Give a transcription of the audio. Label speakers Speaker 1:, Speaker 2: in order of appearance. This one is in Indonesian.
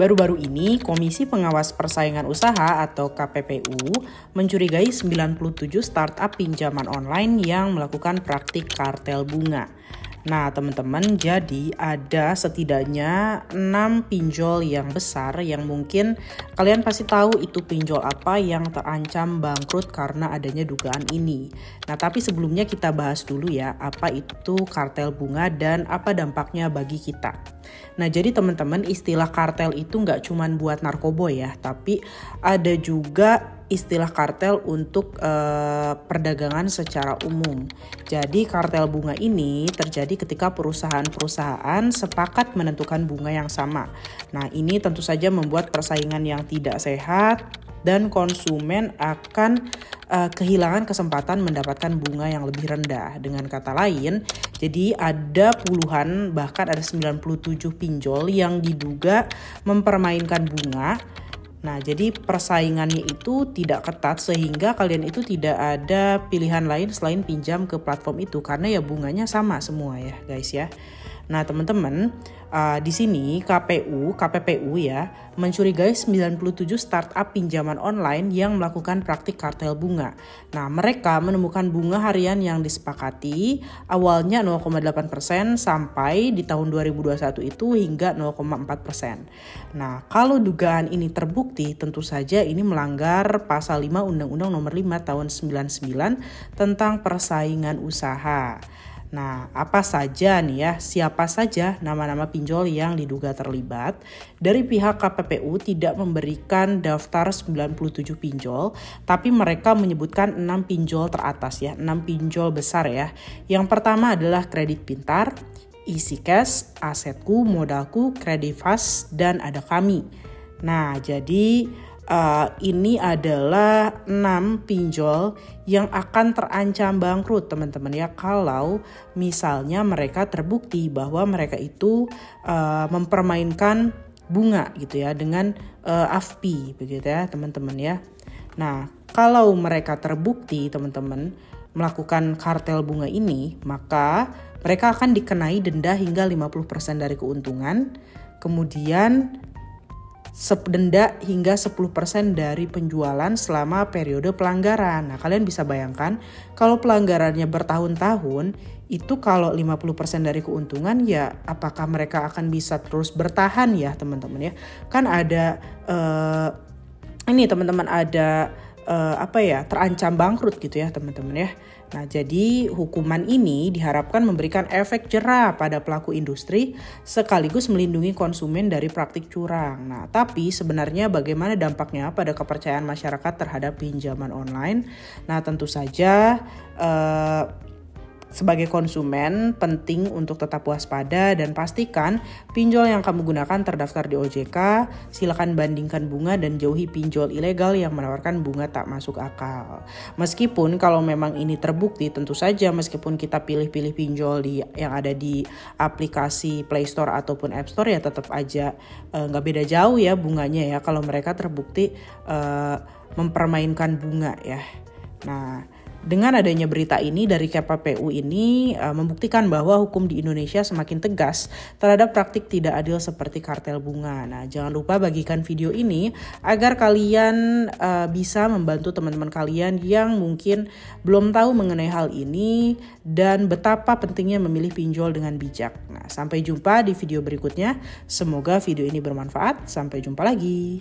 Speaker 1: Baru-baru ini, Komisi Pengawas Persaingan Usaha atau KPPU mencurigai 97 startup pinjaman online yang melakukan praktik kartel bunga. Nah teman-teman, jadi ada setidaknya 6 pinjol yang besar yang mungkin kalian pasti tahu itu pinjol apa yang terancam bangkrut karena adanya dugaan ini. Nah tapi sebelumnya kita bahas dulu ya apa itu kartel bunga dan apa dampaknya bagi kita. Nah jadi teman-teman, istilah kartel itu nggak cuma buat narkoboy ya, tapi ada juga istilah kartel untuk perdagangan secara umum. Jadi kartel bunga ini terjadi ketika perusahaan-perusahaan sepakat menentukan bunga yang sama. Nah ini tentu saja membuat persaingan yang tidak sehat dan konsumen akan kehilangan kesempatan mendapatkan bunga yang lebih rendah. Dengan kata lain, jadi ada puluhan bahkan ada 97 pinjol yang diduga mempermainkan bunga. Nah, jadi persaingannya itu tidak ketat sehingga kalian itu tidak ada pilihan lain selain pinjam ke platform itu karena ya bunganya sama semua ya, guys ya. Nah, teman-teman, di sini KPPU ya mencurigai 97 startup pinjaman online yang melakukan praktik kartel bunga. Nah, mereka menemukan bunga harian yang disepakati awalnya 0,8% sampai di tahun 2021 itu hingga 0,4%. Nah, kalau dugaan ini terbukti, tentu saja ini melanggar pasal 5 Undang-Undang Nomor 5 Tahun 99 tentang persaingan usaha. Nah, apa saja nih ya, siapa saja nama-nama pinjol yang diduga terlibat? Dari pihak KPPU tidak memberikan daftar 97 pinjol, tapi mereka menyebutkan 6 pinjol teratas ya, 6 pinjol besar ya. Yang pertama adalah Kredit Pintar, EasyCash, Asetku, Modalku, Kredifast, dan ada kami. Nah, jadi ini adalah 6 pinjol yang akan terancam bangkrut teman-teman ya kalau misalnya mereka terbukti bahwa mereka itu mempermainkan bunga gitu ya dengan AFPI begitu ya teman-teman ya. Nah kalau mereka terbukti teman-teman melakukan kartel bunga ini, maka mereka akan dikenai denda hingga 50% dari keuntungan, kemudian denda hingga 10% dari penjualan selama periode pelanggaran. Nah, kalian bisa bayangkan kalau pelanggarannya bertahun-tahun, itu kalau 50% dari keuntungan ya apakah mereka akan bisa terus bertahan ya teman-teman ya. Kan ada ini teman-teman ada terancam bangkrut gitu ya teman-teman ya. Nah jadi hukuman ini diharapkan memberikan efek jera pada pelaku industri sekaligus melindungi konsumen dari praktik curang. Nah tapi sebenarnya bagaimana dampaknya pada kepercayaan masyarakat terhadap pinjaman online? Nah tentu saja sebagai konsumen penting untuk tetap waspada dan pastikan pinjol yang kamu gunakan terdaftar di OJK. Silakan bandingkan bunga dan jauhi pinjol ilegal yang menawarkan bunga tak masuk akal. Meskipun kalau memang ini terbukti, tentu saja meskipun kita pilih-pilih pinjol yang ada di aplikasi Play Store ataupun App Store ya tetap aja nggak beda jauh ya bunganya ya kalau mereka terbukti mempermainkan bunga ya. Nah dengan adanya berita ini dari KPPU ini membuktikan bahwa hukum di Indonesia semakin tegas terhadap praktik tidak adil seperti kartel bunga. Nah, jangan lupa bagikan video ini agar kalian bisa membantu teman-teman kalian yang mungkin belum tahu mengenai hal ini dan betapa pentingnya memilih pinjol dengan bijak. Nah, sampai jumpa di video berikutnya. Semoga video ini bermanfaat. Sampai jumpa lagi.